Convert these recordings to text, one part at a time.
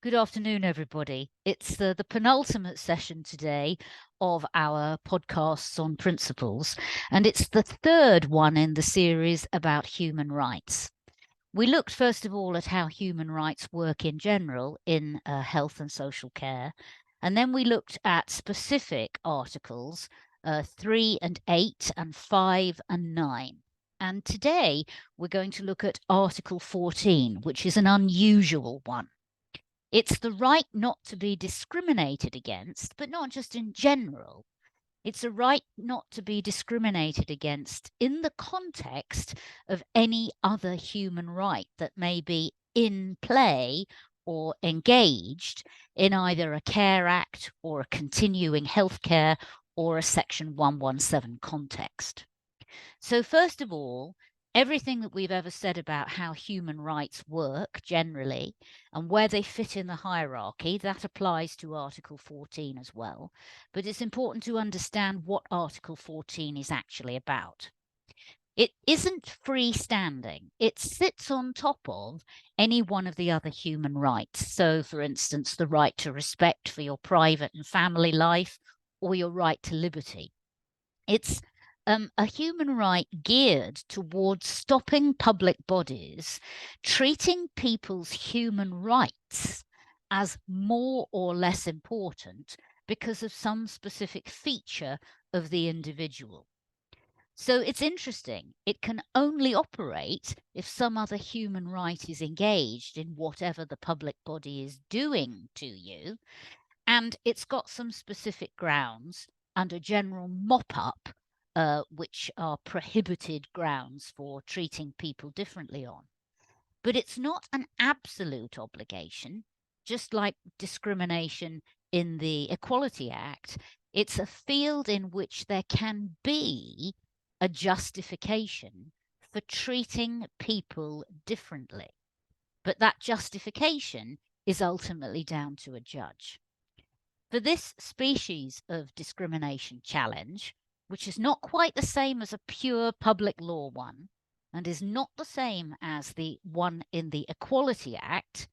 Good afternoon, everybody. It's the penultimate session today of our podcasts on principles, and it's the third one in the series about human rights. We looked first of all at how human rights work in general in health and social care, and then we looked at specific articles 3 and 8 and 5 and 9. And today we're going to look at Article 14, which is an unusual one. It's the right not to be discriminated against, but not just in general. It's a right not to be discriminated against in the context of any other human right that may be in play or engaged in either a Care Act or a continuing healthcare or a Section 117 context. So, first of all, everything that we've ever said about how human rights work generally and where they fit in the hierarchy, that applies to Article 14 as well. But it's important to understand what Article 14 is actually about. It isn't freestanding. It sits on top of any one of the other human rights. So, for instance, the right to respect for your private and family life or your right to liberty. It's a human right geared towards stopping public bodies treating people's human rights as more or less important because of some specific feature of the individual. So it's interesting. It can only operate if some other human right is engaged in whatever the public body is doing to you. And it's got some specific grounds and a general mop-up, which are prohibited grounds for treating people differently on. But it's not an absolute obligation, just like discrimination in the Equality Act. It's a field in which there can be a justification for treating people differently. But that justification is ultimately down to a judge. For this species of discrimination challenge, which is not quite the same as a pure public law one, and is not the same as the one in the Equality Act,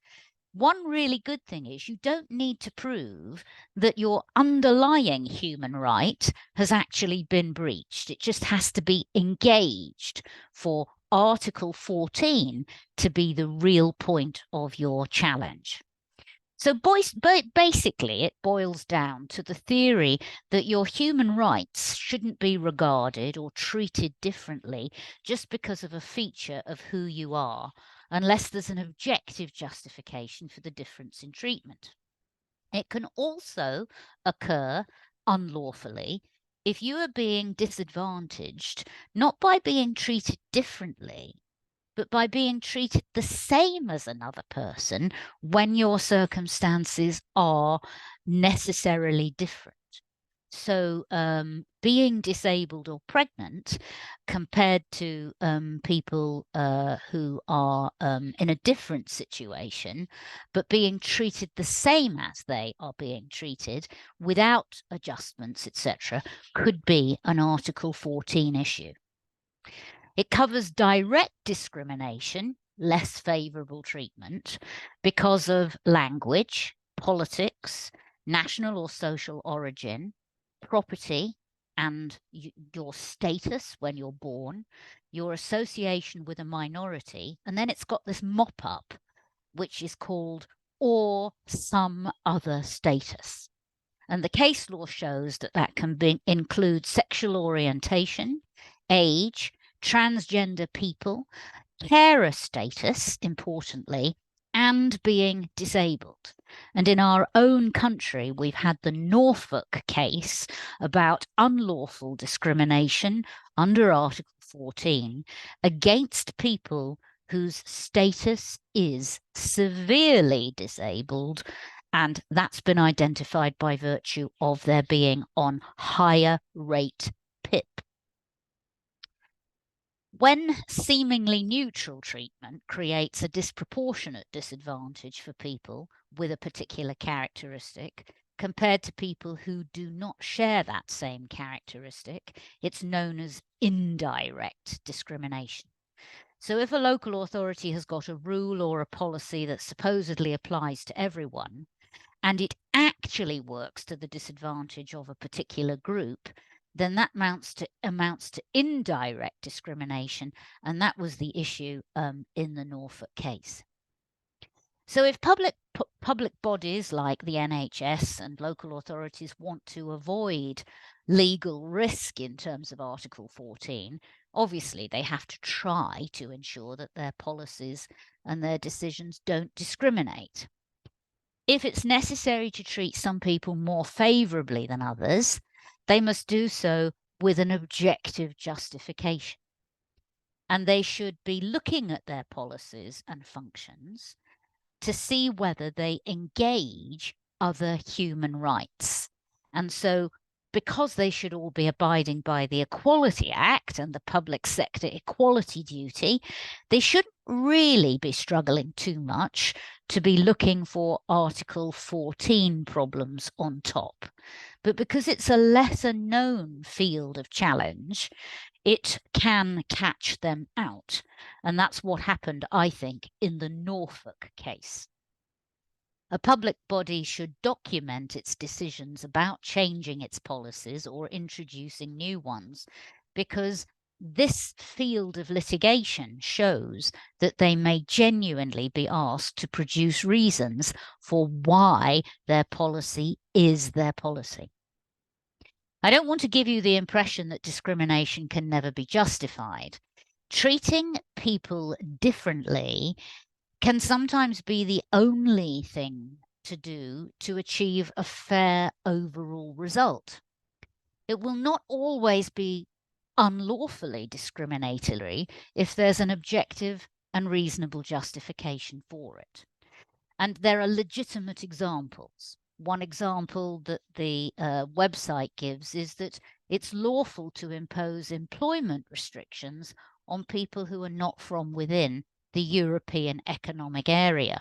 one really good thing is you don't need to prove that your underlying human right has actually been breached. It just has to be engaged for Article 14 to be the real point of your challenge. So basically, it boils down to the theory that your human rights shouldn't be regarded or treated differently just because of a feature of who you are, unless there's an objective justification for the difference in treatment. It can also occur unlawfully if you are being disadvantaged, not by being treated differently, but by being treated the same as another person when your circumstances are necessarily different. So, being disabled or pregnant compared to people who are in a different situation, but being treated the same as they are being treated without adjustments, etc., could be an Article 14 issue. It covers direct discrimination, less favorable treatment, because of language, politics, national or social origin, property, and your status when you're born, your association with a minority. And then it's got this mop up, which is called or some other status. And the case law shows that that can include sexual orientation, age, transgender people, carer status, importantly, and being disabled. And in our own country, we've had the Norfolk case about unlawful discrimination under Article 14 against people whose status is severely disabled, and that's been identified by virtue of their being on higher rate PIP. When seemingly neutral treatment creates a disproportionate disadvantage for people with a particular characteristic compared to people who do not share that same characteristic, it's known as indirect discrimination. So if a local authority has got a rule or a policy that supposedly applies to everyone, and it actually works to the disadvantage of a particular group, then that amounts to indirect discrimination, and that was the issue in the Norfolk case. So if public bodies like the NHS and local authorities want to avoid legal risk in terms of Article 14, obviously they have to try to ensure that their policies and their decisions don't discriminate. If it's necessary to treat some people more favorably than others, they must do so with an objective justification. And they should be looking at their policies and functions to see whether they engage other human rights. And so, because they should all be abiding by the Equality Act and the public sector equality duty, they shouldn't really be struggling too much to be looking for Article 14 problems on top. But because it's a lesser known field of challenge, it can catch them out. And that's what happened, I think, in the Norfolk case. A public body should document its decisions about changing its policies or introducing new ones, because this field of litigation shows that they may genuinely be asked to produce reasons for why their policy is their policy. I don't want to give you the impression that discrimination can never be justified. Treating people differently can sometimes be the only thing to do to achieve a fair overall result. It will not always be unlawfully discriminatory if there's an objective and reasonable justification for it. And there are legitimate examples. One example that the website gives is that it's lawful to impose employment restrictions on people who are not from within the European Economic Area.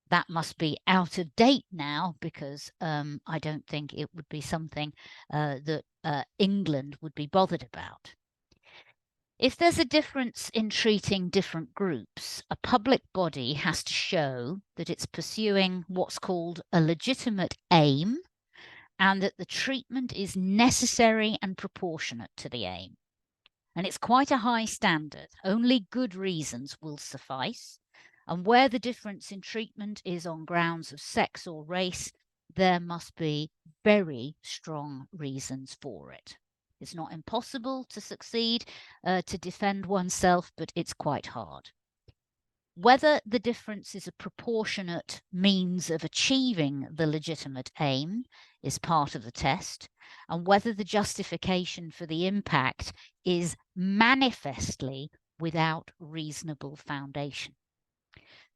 That must be out of date now, because I don't think it would be something that England would be bothered about. If there's a difference in treating different groups, a public body has to show that it's pursuing what's called a legitimate aim, and that the treatment is necessary and proportionate to the aim. And it's quite a high standard. Only good reasons will suffice. And where the difference in treatment is on grounds of sex or race, there must be very strong reasons for it. It's not impossible to succeed, to defend oneself, but it's quite hard. Whether the difference is a proportionate means of achieving the legitimate aim is part of the test, and whether the justification for the impact is manifestly without reasonable foundation.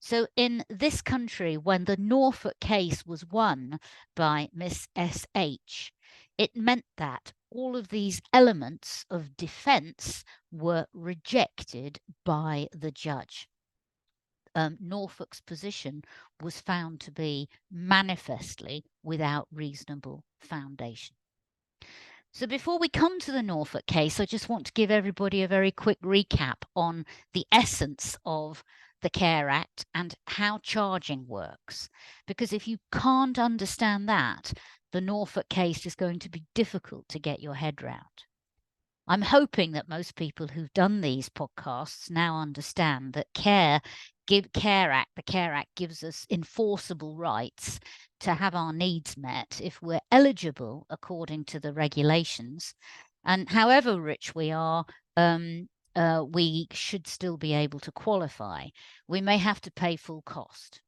So in this country, when the Norfolk case was won by Miss S.H., it meant that all of these elements of defense were rejected by the judge. Norfolk's position was found to be manifestly without reasonable foundation. So before we come to the Norfolk case, I just want to give everybody a very quick recap on the essence of the CARE Act and how charging works. Because if you can't understand that, the Norfolk case is going to be difficult to get your head round. I'm hoping that most people who've done these podcasts now understand that the CARE Act gives us enforceable rights to have our needs met if we're eligible according to the regulations. And however rich we are, we should still be able to qualify. We may have to pay full cost.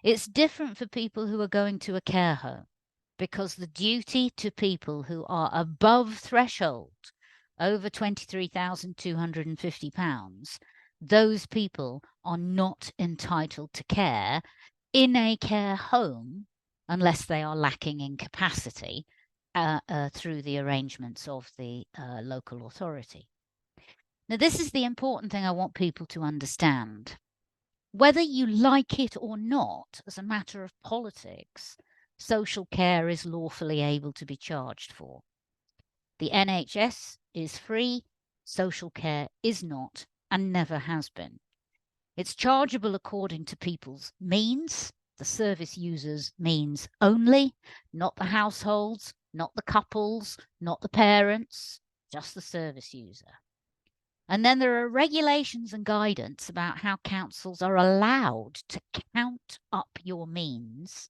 It's different for people who are going to a care home, because the duty to people who are above threshold, over £23,250, those people are not entitled to care in a care home unless they are lacking in capacity through the arrangements of the local authority. Now, this is the important thing I want people to understand. Whether you like it or not, as a matter of politics, social care is lawfully able to be charged for. The NHS is free, social care is not, and never has been. It's chargeable according to people's means, the service user's means only, not the households, not the couples, not the parents, just the service user. And then there are regulations and guidance about how councils are allowed to count up your means.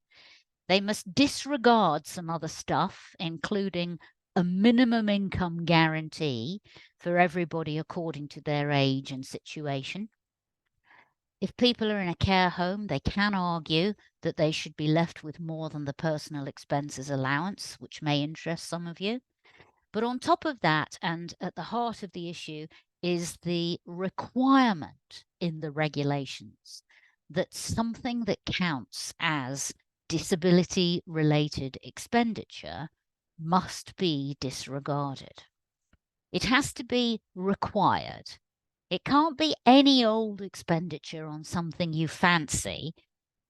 They must disregard some other stuff, including a minimum income guarantee for everybody according to their age and situation. If people are in a care home, they can argue that they should be left with more than the personal expenses allowance, which may interest some of you. But on top of that, and at the heart of the issue, is the requirement in the regulations that something that counts as disability-related expenditure must be disregarded. It has to be required. It can't be any old expenditure on something you fancy,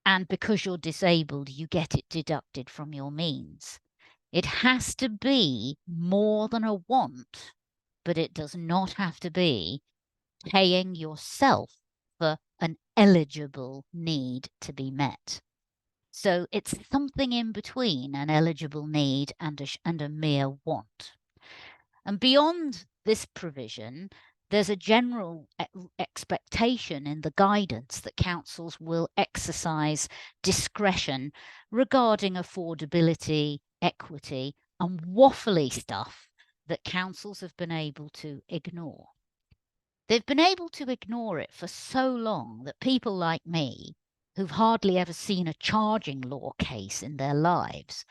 and because you're disabled, you get it deducted from your means. It has to be more than a want, but it does not have to be paying yourself for an eligible need to be met. So it's something in between an eligible need and a mere want. And beyond this provision, there's a general expectation in the guidance that councils will exercise discretion regarding affordability, equity, and waffly stuff that councils have been able to ignore. They've been able to ignore it for so long that people like me, who've hardly ever seen a charging law case in their lives,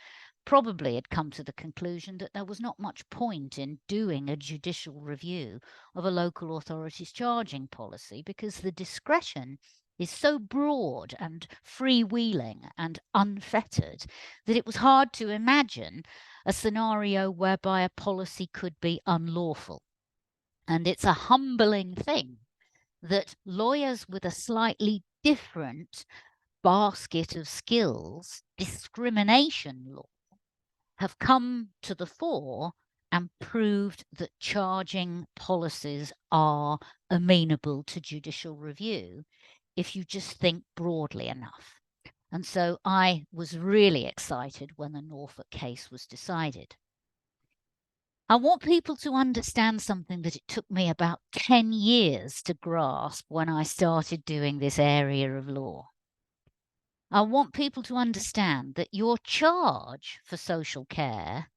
probably had come to the conclusion that there was not much point in doing a judicial review of a local authority's charging policy, because the discretion is so broad and freewheeling and unfettered that it was hard to imagine a scenario whereby a policy could be unlawful. And it's a humbling thing that lawyers with a slightly different basket of skills, discrimination law, have come to the fore and proved that charging policies are amenable to judicial review if you just think broadly enough. And so I was really excited when the Norfolk case was decided. I want people to understand something that it took me about 10 years to grasp when I started doing this area of law. I want people to understand that your charge for social care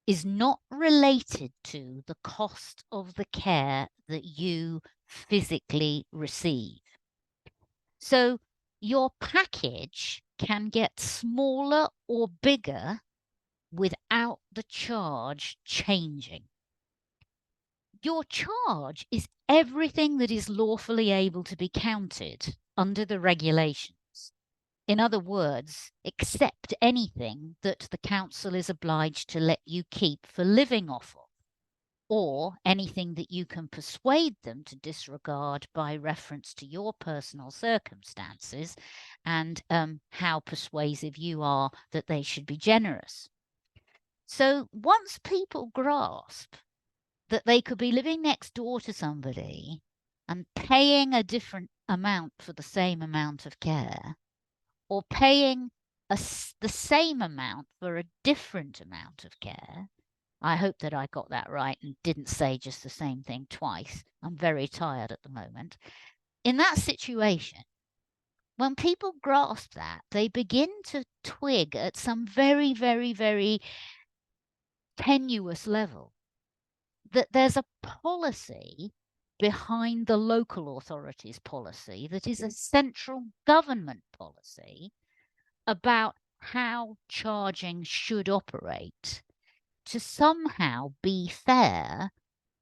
is not related to the cost of the care that you physically receive. So your package can get smaller or bigger without the charge changing. Your charge is everything that is lawfully able to be counted under the regulations. In other words, except anything that the council is obliged to let you keep for living off of, or anything that you can persuade them to disregard by reference to your personal circumstances and how persuasive you are that they should be generous. So once people grasp that they could be living next door to somebody and paying a different amount for the same amount of care, or paying the same amount for a different amount of care. I hope that I got that right and didn't say just the same thing twice. I'm very tired at the moment. In that situation, when people grasp that, they begin to twig at some very, very, very tenuous level that there's a policy behind the local authorities' policy that is a central government policy about how charging should operate to somehow be fair,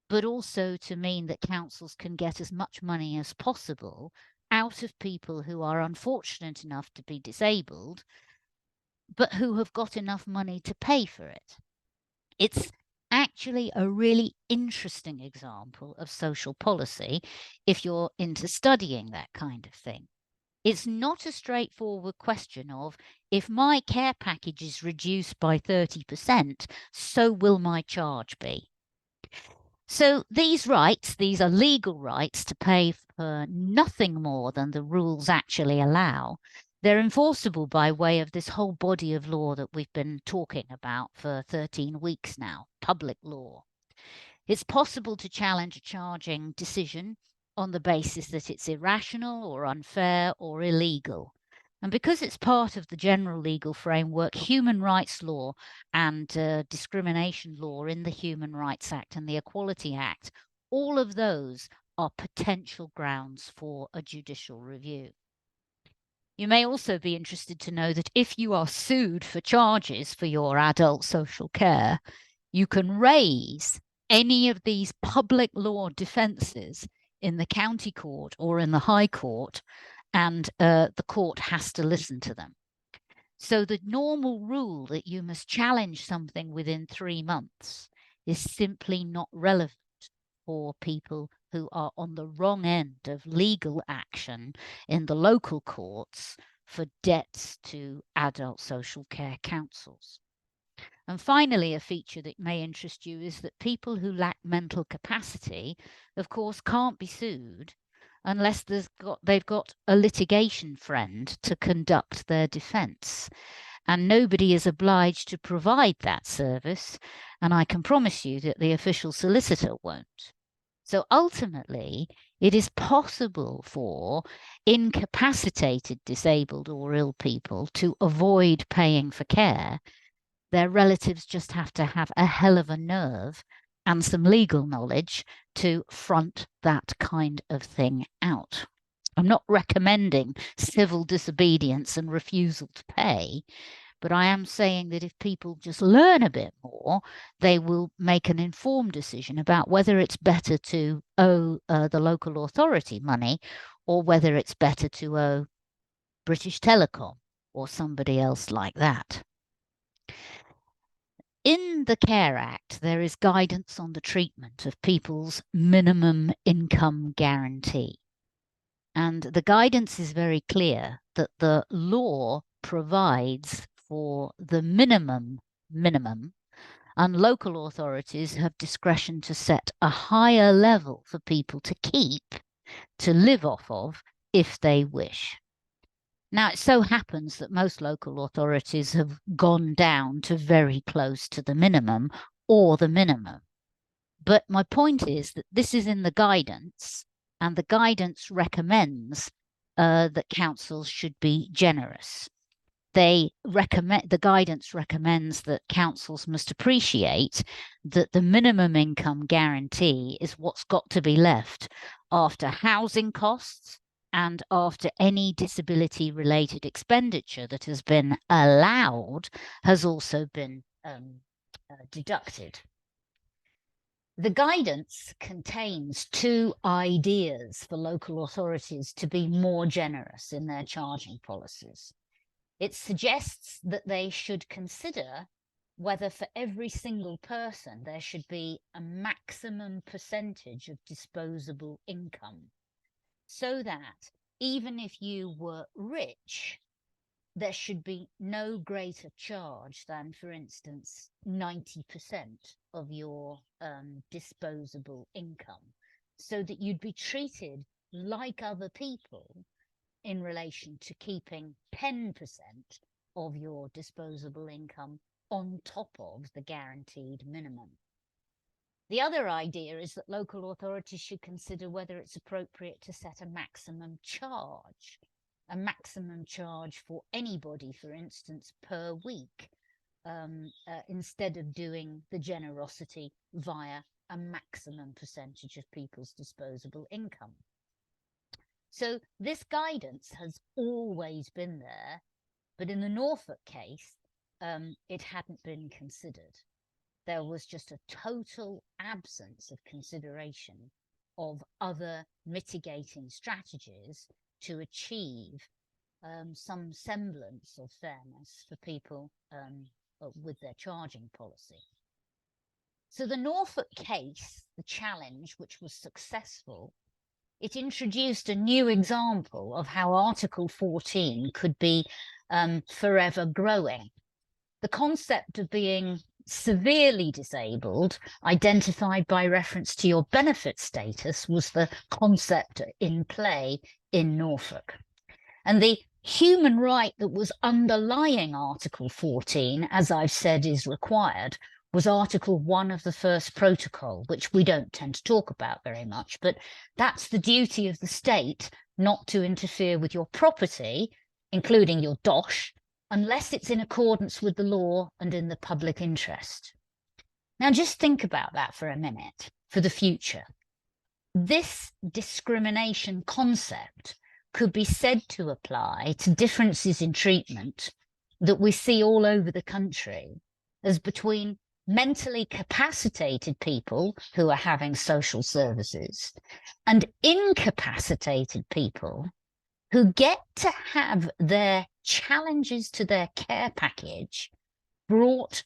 but also to mean that councils can get as much money as possible out of people who are unfortunate enough to be disabled, but who have got enough money to pay for it. It's actually a really interesting example of social policy if you're into studying that kind of thing. It's not a straightforward question of, if my care package is reduced by 30%, so will my charge be. So these rights, these are legal rights to pay for nothing more than the rules actually allow. They're enforceable by way of this whole body of law that we've been talking about for 13 weeks now, public law. It's possible to challenge a charging decision on the basis that it's irrational or unfair or illegal. And because it's part of the general legal framework, human rights law and discrimination law in the Human Rights Act and the Equality Act, all of those are potential grounds for a judicial review. You may also be interested to know that if you are sued for charges for your adult social care, you can raise any of these public law defenses in the county court or in the high court, and the court has to listen to them. So the normal rule that you must challenge something within 3 months is simply not relevant for people who are on the wrong end of legal action in the local courts for debts to adult social care councils. And finally, a feature that may interest you is that people who lack mental capacity, of course, can't be sued unless they've got a litigation friend to conduct their defense. And nobody is obliged to provide that service, and I can promise you that the official solicitor won't. So ultimately, it is possible for incapacitated, disabled, or ill people to avoid paying for care. Their relatives just have to have a hell of a nerve and some legal knowledge to front that kind of thing out. I'm not recommending civil disobedience and refusal to pay, but I am saying that if people just learn a bit more, they will make an informed decision about whether it's better to owe the local authority money or whether it's better to owe British Telecom or somebody else like that. In the CARE Act, there is guidance on the treatment of people's minimum income guarantee. And the guidance is very clear that the law provides for the minimum, and local authorities have discretion to set a higher level for people to keep, to live off of, if they wish. Now, it so happens that most local authorities have gone down to very close to the minimum or the minimum. But my point is that this is in the guidance, and the guidance recommends that councils should be generous. The guidance recommends that councils must appreciate that the minimum income guarantee is what's got to be left after housing costs, and after any disability-related expenditure that has been allowed has also been deducted. The guidance contains 2 ideas for local authorities to be more generous in their charging policies. It suggests that they should consider whether for every single person there should be a maximum percentage of disposable income, so that even if you were rich, there should be no greater charge than, for instance, 90% of your disposable income, so that you'd be treated like other people in relation to keeping 10% of your disposable income on top of the guaranteed minimum. The other idea is that local authorities should consider whether it's appropriate to set a maximum charge for anybody, for instance, per week, instead of doing the generosity via a maximum percentage of people's disposable income. So this guidance has always been there, but in the Norfolk case, it hadn't been considered. There was just a total absence of consideration of other mitigating strategies to achieve some semblance of fairness for people with their charging policy. So the Norfolk case, the challenge, which was successful, it introduced a new example of how Article 14 could be forever growing. The concept of being severely disabled, identified by reference to your benefit status, was the concept in play in Norfolk. And the human right that was underlying Article 14, as I've said is required, was Article 1 of the first protocol, which we don't tend to talk about very much, but that's the duty of the state not to interfere with your property, including your dosh, unless it's in accordance with the law and in the public interest. Now, just think about that for a minute, for the future. This discrimination concept could be said to apply to differences in treatment that we see all over the country, as between mentally capacitated people who are having social services and incapacitated people who get to have their challenges to their care package brought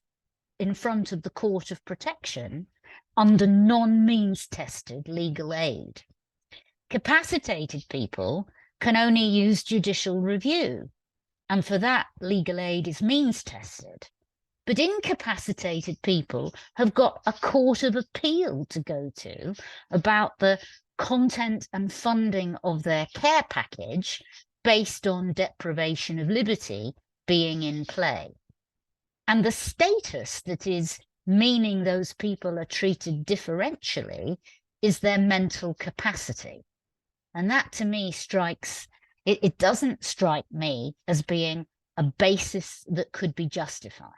in front of the Court of Protection under non-means tested legal aid. Capacitated people can only use judicial review, and for that legal aid is means tested. But incapacitated people have got a court of appeal to go to about the content and funding of their care package based on deprivation of liberty being in play. And the status that is meaning those people are treated differentially is their mental capacity. And that to me strikes, it doesn't strike me as being a basis that could be justified.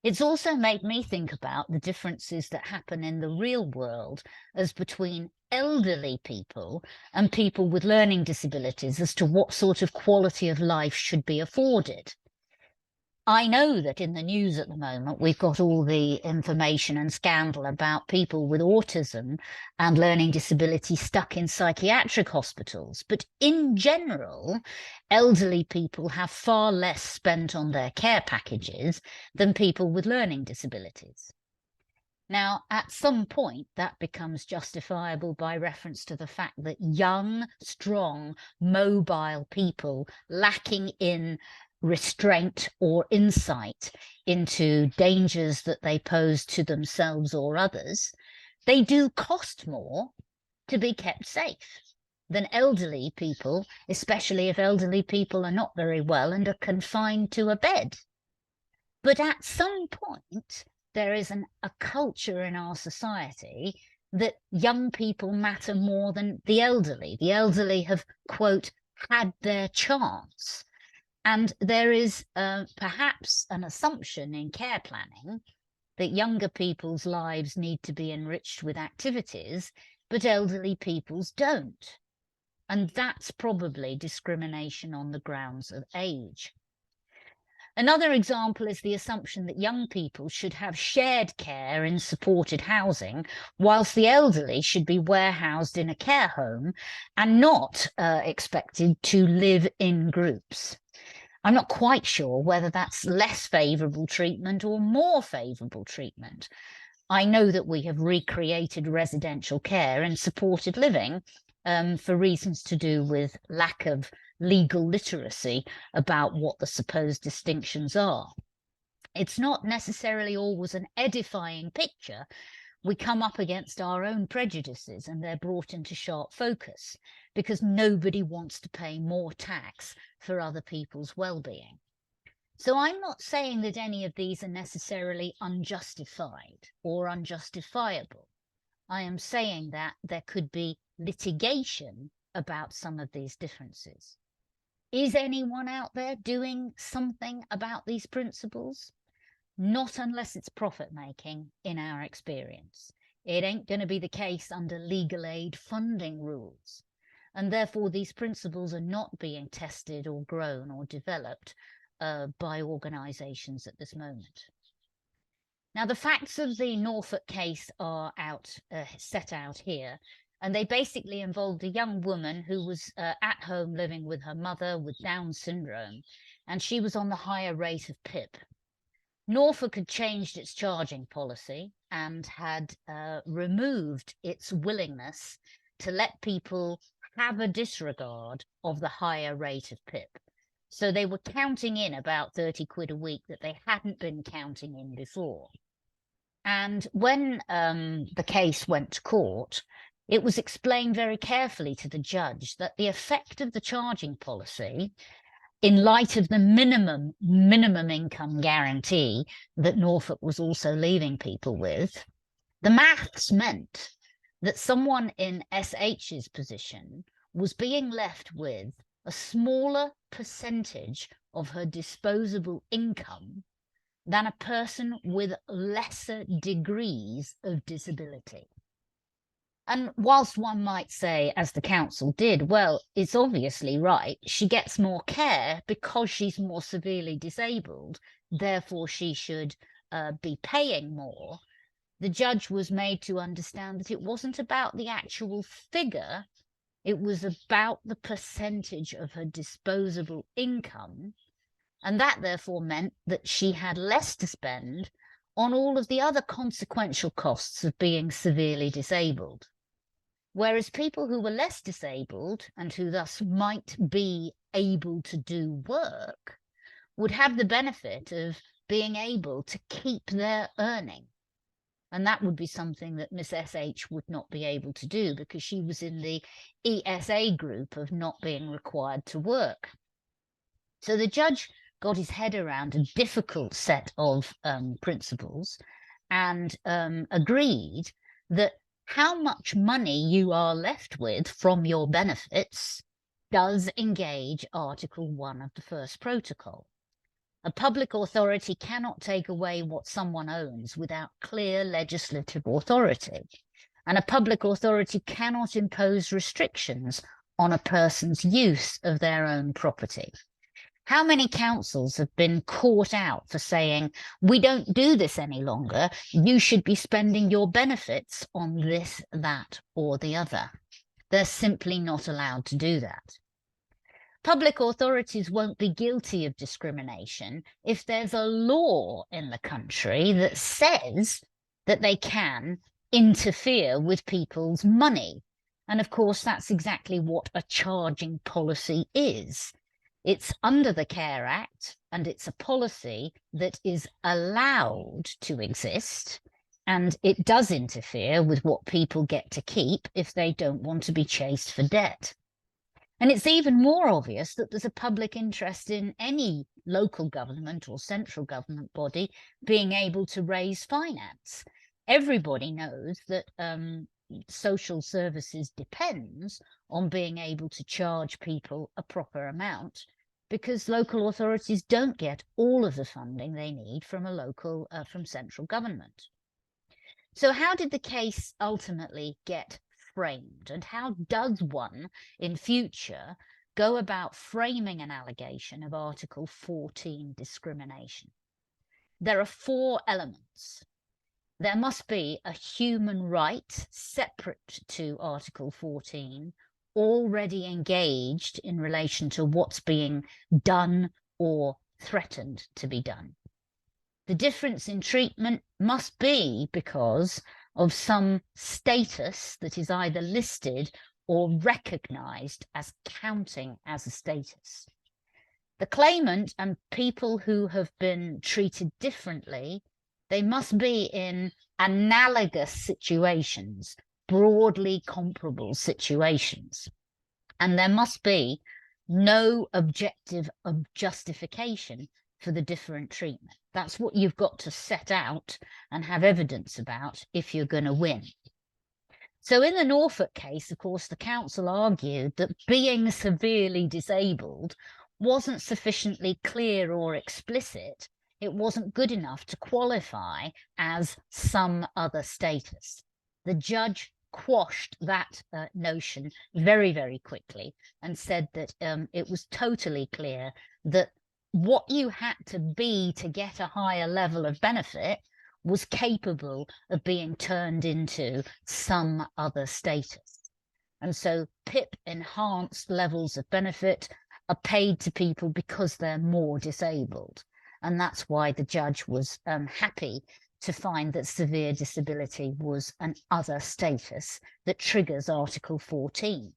It's also made me think about the differences that happen in the real world as between elderly people and people with learning disabilities as to what sort of quality of life should be afforded. I know that in the news at the moment, we've got all the information and scandal about people with autism and learning disability stuck in psychiatric hospitals. But in general, elderly people have far less spent on their care packages than people with learning disabilities. Now, at some point, that becomes justifiable by reference to the fact that young, strong, mobile people lacking in restraint or insight into dangers that they pose to themselves or others, they do cost more to be kept safe than elderly people, especially if elderly people are not very well and are confined to a bed. But at some point, there is a culture in our society that young people matter more than the elderly. The elderly have, quote, had their chance. And there is perhaps an assumption in care planning that younger people's lives need to be enriched with activities, but elderly people's don't. And that's probably discrimination on the grounds of age. Another example is the assumption that young people should have shared care in supported housing, whilst the elderly should be warehoused in a care home and not expected to live in groups. I'm not quite sure whether that's less favourable treatment or more favourable treatment. I know that we have recreated residential care and supported living for reasons to do with lack of legal literacy about what the supposed distinctions are. It's not necessarily always an edifying picture. We come up against our own prejudices and they're brought into sharp focus because nobody wants to pay more tax for other people's well-being. So I'm not saying that any of these are necessarily unjustified or unjustifiable. I am saying that there could be litigation about some of these differences. Is anyone out there doing something about these principles? Not unless it's profit-making, in our experience. It ain't going to be the case under legal aid funding rules. And therefore, these principles are not being tested or grown or developed by organisations at this moment. Now, the facts of the Norfolk case are set out here. And they basically involved a young woman who was at home living with her mother with Down syndrome. And she was on the higher rate of PIP. Norfolk had changed its charging policy and had removed its willingness to let people have a disregard of the higher rate of PIP. So they were counting in about 30 quid a week that they hadn't been counting in before. And when the case went to court, it was explained very carefully to the judge that the effect of the charging policy, in light of the minimum income guarantee that Norfolk was also leaving people with, the maths meant that someone in SH's position was being left with a smaller percentage of her disposable income than a person with lesser degrees of disability. And whilst one might say, as the council did, well, it's obviously right, she gets more care because she's more severely disabled, therefore she should be paying more, the judge was made to understand that it wasn't about the actual figure, it was about the percentage of her disposable income. And that therefore meant that she had less to spend on all of the other consequential costs of being severely disabled. Whereas people who were less disabled and who thus might be able to do work would have the benefit of being able to keep their earning. And that would be something that Miss SH would not be able to do because she was in the ESA group of not being required to work. So the judge got his head around a difficult set of principles and agreed that how much money you are left with from your benefits does engage Article 1 of the First Protocol. A public authority cannot take away what someone owns without clear legislative authority, and a public authority cannot impose restrictions on a person's use of their own property. How many councils have been caught out for saying, we don't do this any longer, you should be spending your benefits on this, that, or the other? They're simply not allowed to do that. Public authorities won't be guilty of discrimination if there's a law in the country that says that they can interfere with people's money. And of course, that's exactly what a charging policy is. It's under the Care Act, and it's a policy that is allowed to exist, and it does interfere with what people get to keep if they don't want to be chased for debt. And it's even more obvious that there's a public interest in any local government or central government body being able to raise finance. Everybody knows that social services depends on being able to charge people a proper amount, because local authorities don't get all of the funding they need from from central government. So how did the case ultimately get framed, and how does one in future go about framing an allegation of Article 14 discrimination? There are 4 elements. There must be a human right separate to Article 14 already engaged in relation to what's being done or threatened to be done. The difference in treatment must be because of some status that is either listed or recognised as counting as a status. The claimant and people who have been treated differently, they must be in analogous situations, broadly comparable situations. And there must be no objective justification for the different treatment. That's what you've got to set out and have evidence about if you're going to win. So in the Norfolk case, of course, the council argued that being severely disabled wasn't sufficiently clear or explicit. It wasn't good enough to qualify as some other status. The judge quashed that notion very, very quickly and said that it was totally clear that what you had to be to get a higher level of benefit was capable of being turned into some other status. And so PIP enhanced levels of benefit are paid to people because they're more disabled. And that's why the judge was happy to find that severe disability was an other status that triggers Article 14.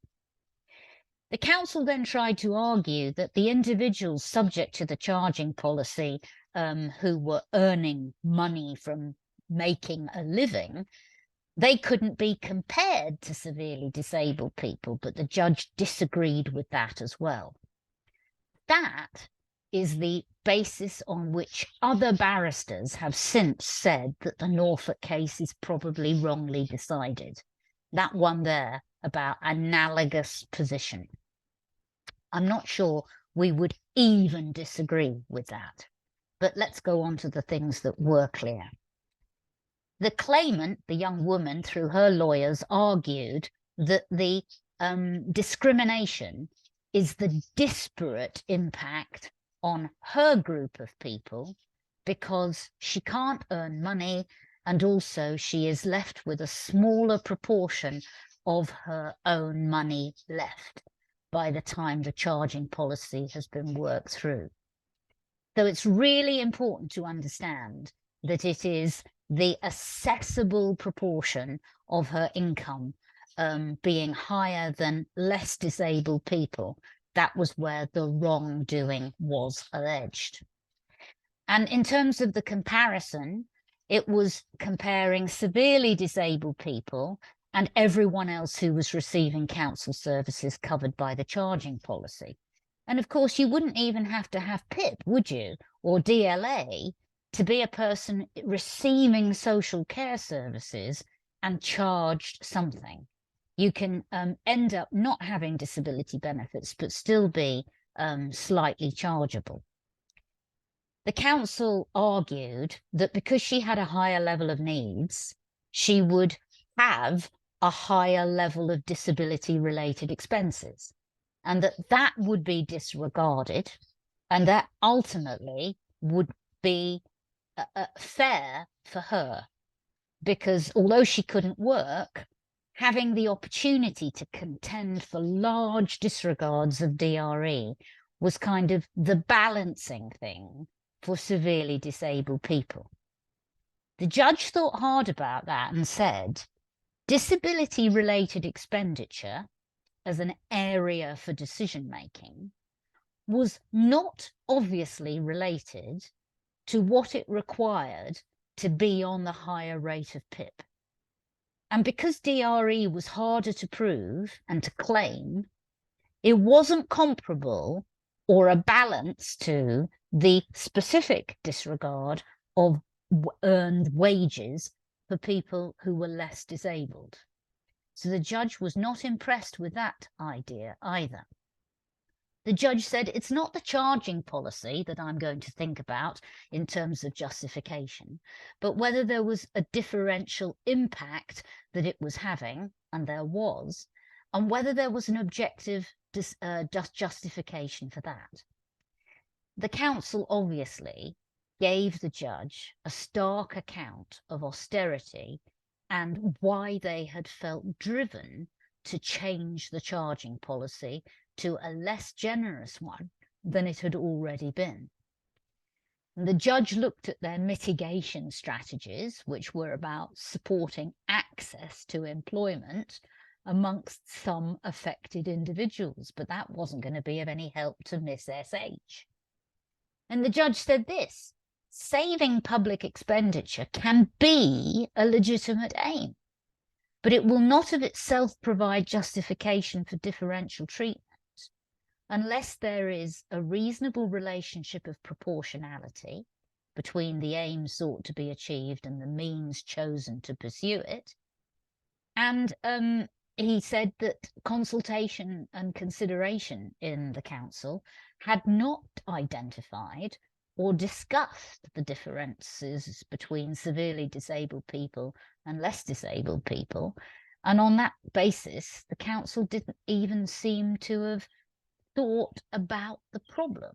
The council then tried to argue that the individuals subject to the charging policy who were earning money from making a living, they couldn't be compared to severely disabled people, but the judge disagreed with that as well. That is the basis on which other barristers have since said that the Norfolk case is probably wrongly decided. That one there about analogous position. I'm not sure we would even disagree with that. But let's go on to the things that were clear. The claimant, the young woman, through her lawyers, argued that the discrimination is the disparate impact on her group of people because she can't earn money, and also she is left with a smaller proportion of her own money left by the time the charging policy has been worked through. So it's really important to understand that it is the assessable proportion of her income being higher than less disabled people. That was where the wrongdoing was alleged. And in terms of the comparison, it was comparing severely disabled people and everyone else who was receiving council services covered by the charging policy. And of course, you wouldn't even have to have PIP, would you, or DLA, to be a person receiving social care services and charged something. You can end up not having disability benefits, but still be slightly chargeable. The council argued that because she had a higher level of needs, she would have a higher level of disability-related expenses, and that would be disregarded, and that ultimately would be fair for her, because although she couldn't work, having the opportunity to contend for large disregards of DRE was kind of the balancing thing for severely disabled people. The judge thought hard about that and said, disability-related expenditure as an area for decision-making was not obviously related to what it required to be on the higher rate of PIP. And because DRE was harder to prove and to claim, it wasn't comparable or a balance to the specific disregard of earned wages for people who were less disabled. So the judge was not impressed with that idea either. The judge said, it's not the charging policy that I'm going to think about in terms of justification, but whether there was a differential impact that it was having, and there was, and whether there was an objective justification for that. The council obviously gave the judge a stark account of austerity and why they had felt driven to change the charging policy to a less generous one than it had already been. And the judge looked at their mitigation strategies, which were about supporting access to employment amongst some affected individuals, but that wasn't going to be of any help to Miss SH. And the judge said this, saving public expenditure can be a legitimate aim, but it will not of itself provide justification for differential treatment unless there is a reasonable relationship of proportionality between the aim sought to be achieved and the means chosen to pursue it. And he said that consultation and consideration in the council had not identified or discussed the differences between severely disabled people and less disabled people. And on that basis, the council didn't even seem to have thought about the problem.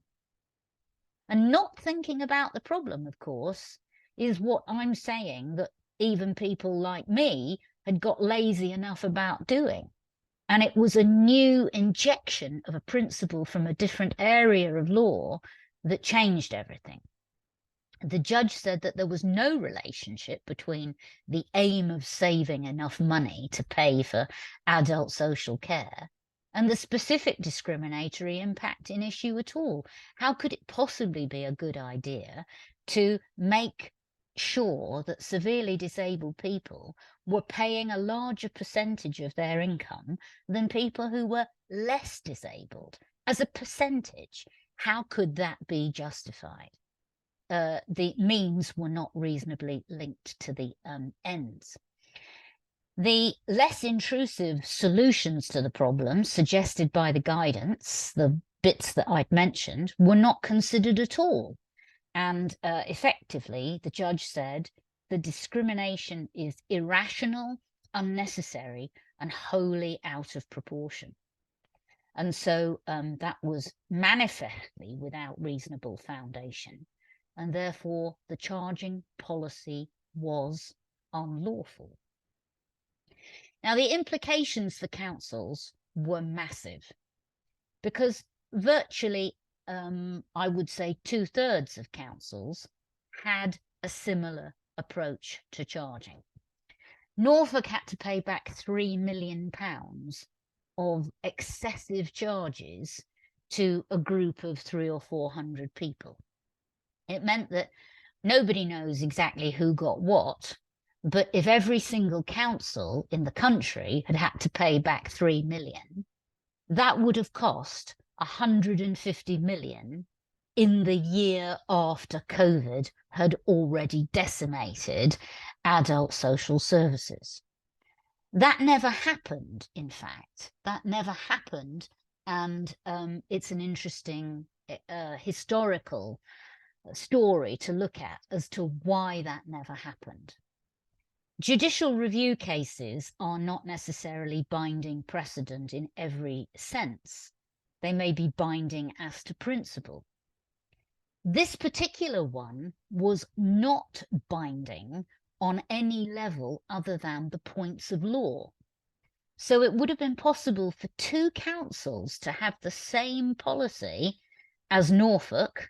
And not thinking about the problem, of course, is what I'm saying that even people like me had got lazy enough about doing. And it was a new injection of a principle from a different area of law that changed everything. The judge said that there was no relationship between the aim of saving enough money to pay for adult social care and the specific discriminatory impact in issue at all. How could it possibly be a good idea to make sure that severely disabled people were paying a larger percentage of their income than people who were less disabled? As a percentage, how could that be justified? The means were not reasonably linked to the ends. The less intrusive solutions to the problem suggested by the guidance, the bits that I'd mentioned, were not considered at all. And effectively, the judge said the discrimination is irrational, unnecessary, and wholly out of proportion. And so that was manifestly without reasonable foundation. And therefore, the charging policy was unlawful. Now, the implications for councils were massive because virtually, I would say 2/3 of councils had a similar approach to charging. Norfolk had to pay back £3 million of excessive charges to a group of 300 or 400 people. It meant that nobody knows exactly who got what, but if every single council in the country had to pay back 3 million, that would have cost 150 million in the year after COVID had already decimated adult social services. That never happened, in fact. That never happened, and it's an interesting historical story to look at as to why that never happened. Judicial review cases are not necessarily binding precedent in every sense. They may be binding as to principle. This particular one was not binding on any level other than the points of law. So it would have been possible for two councils to have the same policy as Norfolk,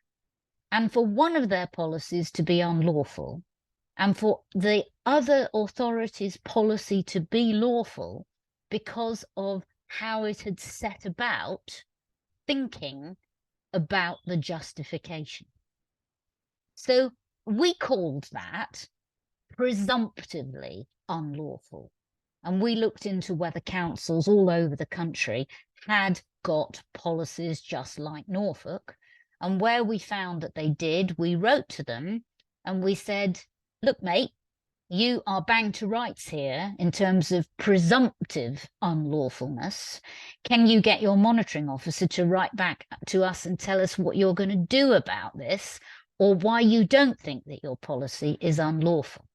and for one of their policies to be unlawful, and for the other authority's policy to be lawful because of how it had set about thinking about the justification. So we called that presumptively unlawful. And we looked into whether councils all over the country had got policies just like Norfolk. And where we found that they did, we wrote to them and we said, look, mate, you are bang to rights here in terms of presumptive unlawfulness. Can you get your monitoring officer to write back to us and tell us what you're going to do about this, or why you don't think that your policy is unlawful?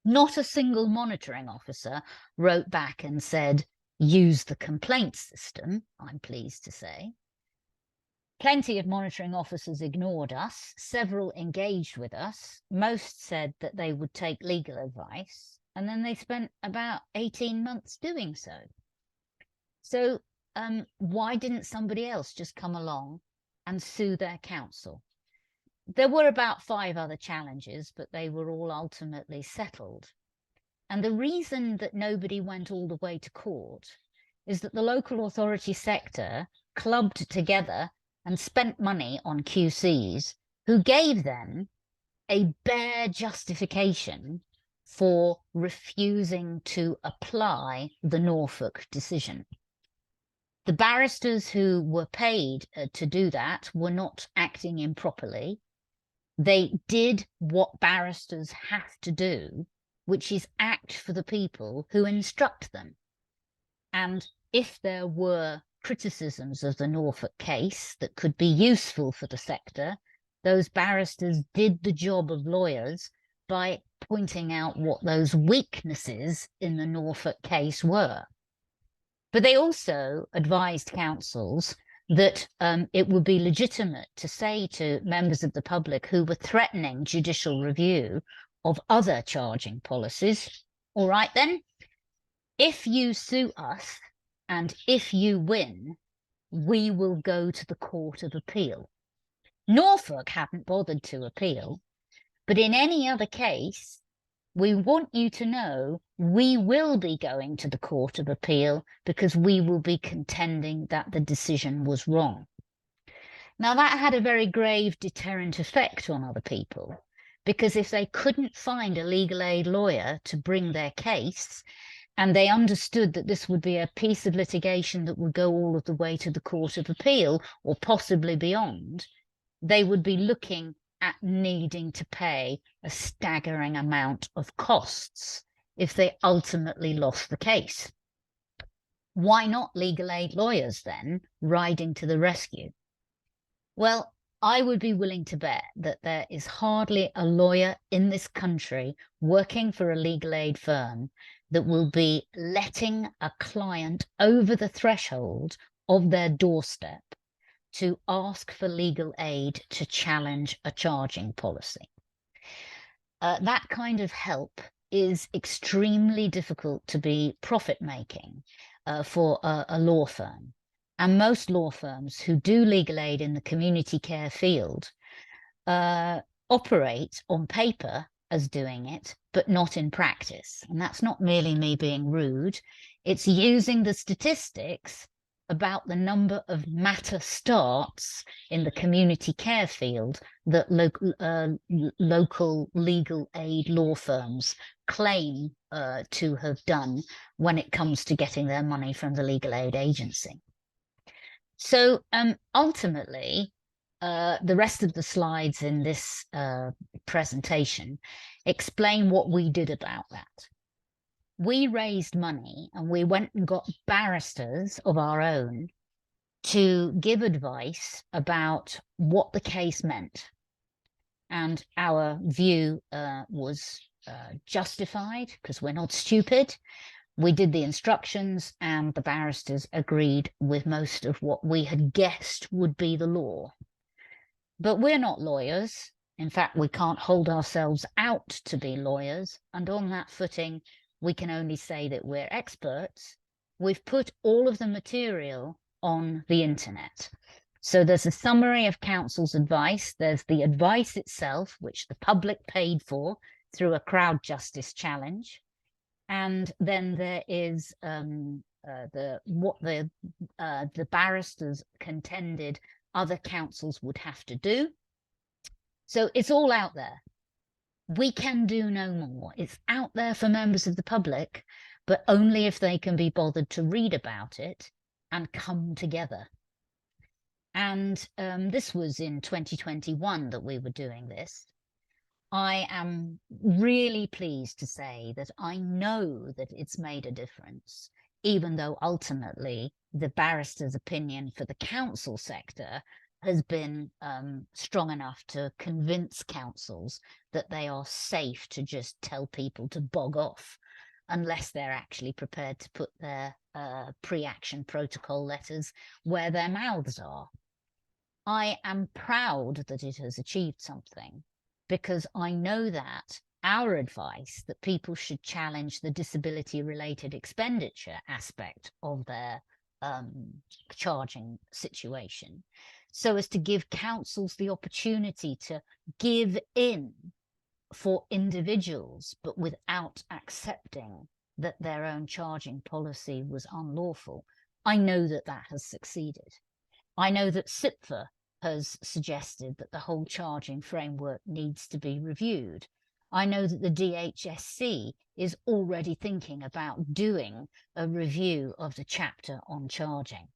Not a single monitoring officer wrote back and said, use the complaint system, I'm pleased to say. Plenty of monitoring officers ignored us. Several engaged with us. Most said that they would take legal advice, and then they spent about 18 months doing so. So why didn't somebody else just come along and sue their council? There were about 5 other challenges, but they were all ultimately settled. And the reason that nobody went all the way to court is that the local authority sector clubbed together and spent money on QCs who gave them a bare justification for refusing to apply the Norfolk decision. The barristers who were paid to do that were not acting improperly. They did what barristers have to do, which is act for the people who instruct them. And if there were criticisms of the Norfolk case that could be useful for the sector, those barristers did the job of lawyers by pointing out what those weaknesses in the Norfolk case were. But they also advised councils that it would be legitimate to say to members of the public who were threatening judicial review of other charging policies, all right then, if you sue us and if you win, we will go to the Court of Appeal. Norfolk hadn't bothered to appeal, but in any other case, We want you to know we will be going to the Court of Appeal because we will be contending that the decision was wrong. Now, that had a very grave deterrent effect on other people, because if they couldn't find a legal aid lawyer to bring their case, and they understood that this would be a piece of litigation that would go all of the way to the Court of Appeal or possibly beyond, they would be looking at needing to pay a staggering amount of costs if they ultimately lost the case. Why not legal aid lawyers then riding to the rescue? Well, I would be willing to bet that there is hardly a lawyer in this country working for a legal aid firm that will be letting a client over the threshold of their doorstep to ask for legal aid to challenge a charging policy. That kind of help is extremely difficult to be profit-making for a law firm. And most law firms who do legal aid in the community care field operate on paper as doing it, but not in practice. And that's not merely me being rude. It's using the statistics about the number of matter starts in the community care field that local legal aid law firms claim to have done when it comes to getting their money from the legal aid agency. So ultimately, the rest of the slides in this presentation explain what we did about that. We raised money and we went and got barristers of our own to give advice about what the case meant. And our view was justified because we're not stupid. We did the instructions and the barristers agreed with most of what we had guessed would be the law. But we're not lawyers. In fact, we can't hold ourselves out to be lawyers. And on that footing, we can only say that we're experts. We've put all of the material on the internet. So there's a summary of counsel's advice. There's the advice itself, which the public paid for through a crowd justice challenge. And then there is what the barristers contended other counsels would have to do. So it's all out there. We can do no more. It's out there for members of the public, but only if they can be bothered to read about it and come together. And this was in 2021 that we were doing this. I am really pleased to say that I know that it's made a difference, even though ultimately the barrister's opinion for the counsel sector has been strong enough to convince counsels that they are safe to just tell people to bog off unless they're actually prepared to put their pre-action protocol letters where their mouths are. I am proud that it has achieved something, because I know that our advice that people should challenge the disability-related expenditure aspect of their charging situation, so as to give counsels the opportunity to give in for individuals, but without accepting that their own charging policy was unlawful. I know that that has succeeded. I know that CIPFA has suggested that the whole charging framework needs to be reviewed. I know that the DHSC is already thinking about doing a review of the chapter on charging.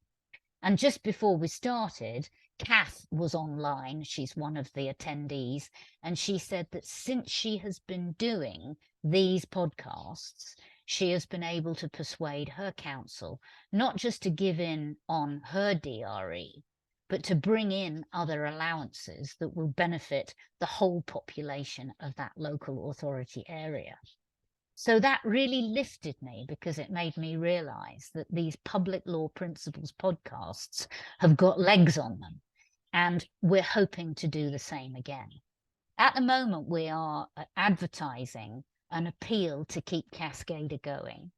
And just before we started, Kath was online. She's one of the attendees. And she said that since she has been doing these podcasts, she has been able to persuade her counsel not just to give in on her DRE, but to bring in other allowances that will benefit the whole population of that local authority area. So that really lifted me, because it made me realize that these public law principles podcasts have got legs on them, and we're hoping to do the same again. At the moment, we are advertising an appeal to keep CASCAIDr going.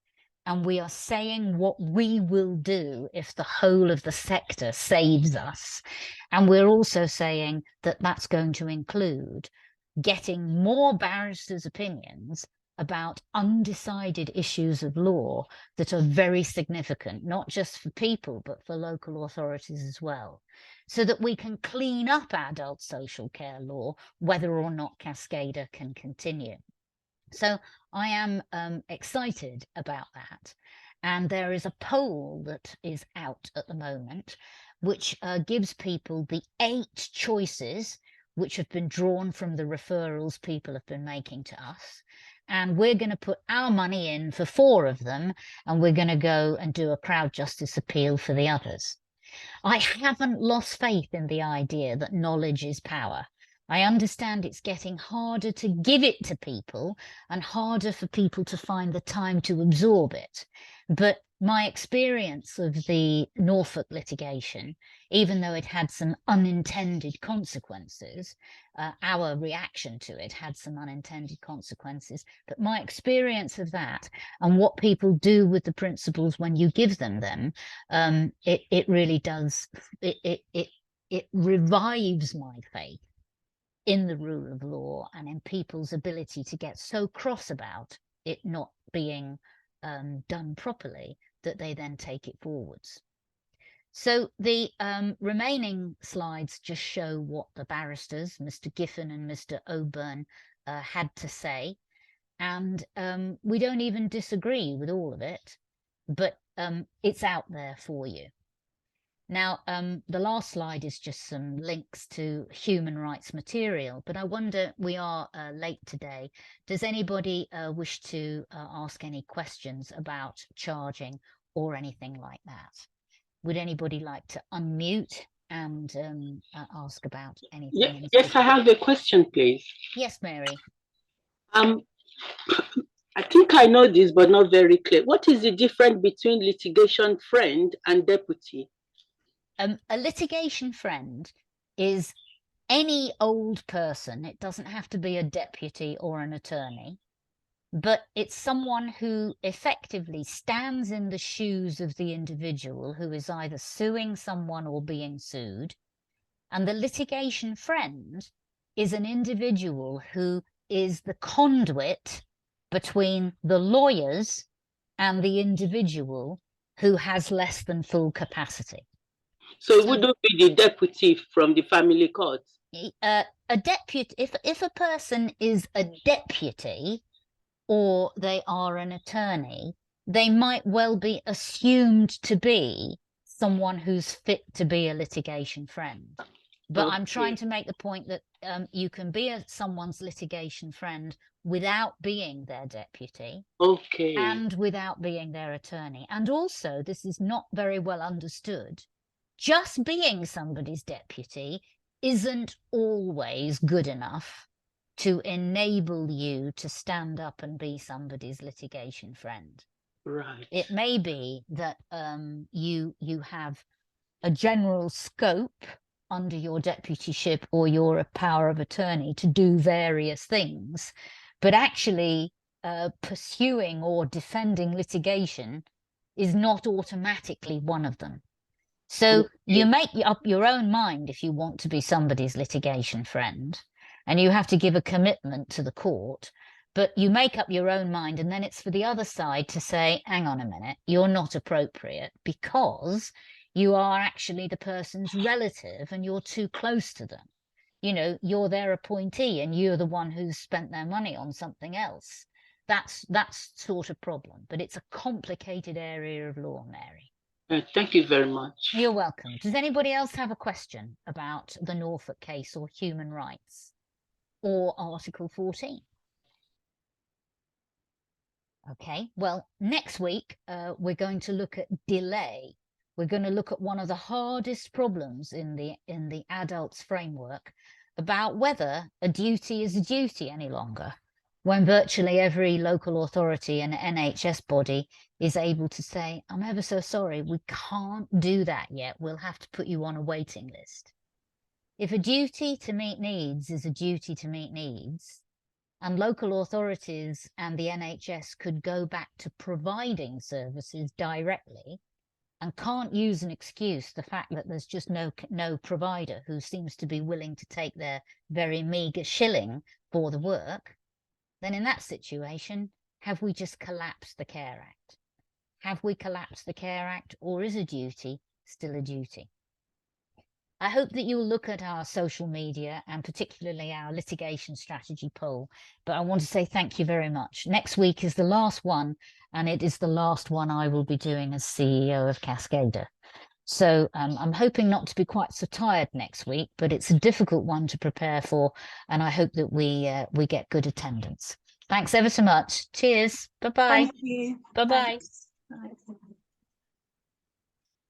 And we are saying what we will do if the whole of the sector saves us. And we're also saying that that's going to include getting more barristers' opinions about undecided issues of law that are very significant, not just for people, but for local authorities as well, so that we can clean up adult social care law, whether or not CASCAIDr can continue. So I am excited about that. And there is a poll that is out at the moment, which gives people the 8 choices which have been drawn from the referrals people have been making to us. And we're going to put our money in for 4 of them, and we're going to go and do a crowd justice appeal for the others. I haven't lost faith in the idea that knowledge is power. I understand it's getting harder to give it to people and harder for people to find the time to absorb it. But my experience of the Norfolk litigation, even though it had some unintended consequences, our reaction to it had some unintended consequences, but my experience of that and what people do with the principles when you give them, it really does, it revives my faith in the rule of law and in people's ability to get so cross about it not being done properly that they then take it forwards. So the remaining slides just show what the barristers, Mr. Giffen and Mr. Oburn, had to say. And we don't even disagree with all of it, but it's out there for you. Now, the last slide is just some links to human rights material, but I wonder, we are late today. Does anybody wish to ask any questions about charging or anything like that? Would anybody like to unmute and ask about anything? Yes, I have a question, please. Yes, Mary. I think I know this, but not very clear. What is the difference between litigation friend and deputy? A litigation friend is any old person. It doesn't have to be a deputy or an attorney, but it's someone who effectively stands in the shoes of the individual who is either suing someone or being sued. And the litigation friend is an individual who is the conduit between the lawyers and the individual who has less than full capacity. So it wouldn't be the deputy from the family court? A deputy, if a person is a deputy or they are an attorney, they might well be assumed to be someone who's fit to be a litigation friend. But I'm trying to make the point that you can be someone's litigation friend without being their deputy, and without being their attorney. And also, this is not very well understood, just being somebody's deputy isn't always good enough to enable you to stand up and be somebody's litigation friend. Right. It may be that you have a general scope under your deputyship or your power of attorney to do various things, but actually pursuing or defending litigation is not automatically one of them. So you make up your own mind if you want to be somebody's litigation friend, and you have to give a commitment to the court, but you make up your own mind, and then it's for the other side to say, hang on a minute, you're not appropriate because you are actually the person's relative and you're too close to them. You know, you're their appointee and you're the one who's spent their money on something else. That's sort of problem, but it's a complicated area of law, Mary. Thank you very much. You're welcome. Does anybody else have a question about the Norfolk case or human rights or Article 14? Okay, well, next week we're going to look at delay. We're going to look at one of the hardest problems in the adults framework about whether a duty is a duty any longer, when virtually every local authority and NHS body is able to say, I'm ever so sorry, we can't do that yet. We'll have to put you on a waiting list. If a duty to meet needs is a duty to meet needs, and local authorities and the NHS could go back to providing services directly and can't use an excuse, the fact that there's just no provider who seems to be willing to take their very meagre shilling for the work, then in that situation, have we just collapsed the Care Act? Have we collapsed the Care Act, or is a duty still a duty? I hope that you'll look at our social media and particularly our litigation strategy poll. But I want to say thank you very much. Next week is the last one, and it is the last one I will be doing as CEO of CASCAIDr. So I'm hoping not to be quite so tired next week, but it's a difficult one to prepare for, and I hope that we get good attendance. Thanks ever so much. Cheers. Bye-bye. Thank you. Bye-bye. Thanks. Bye.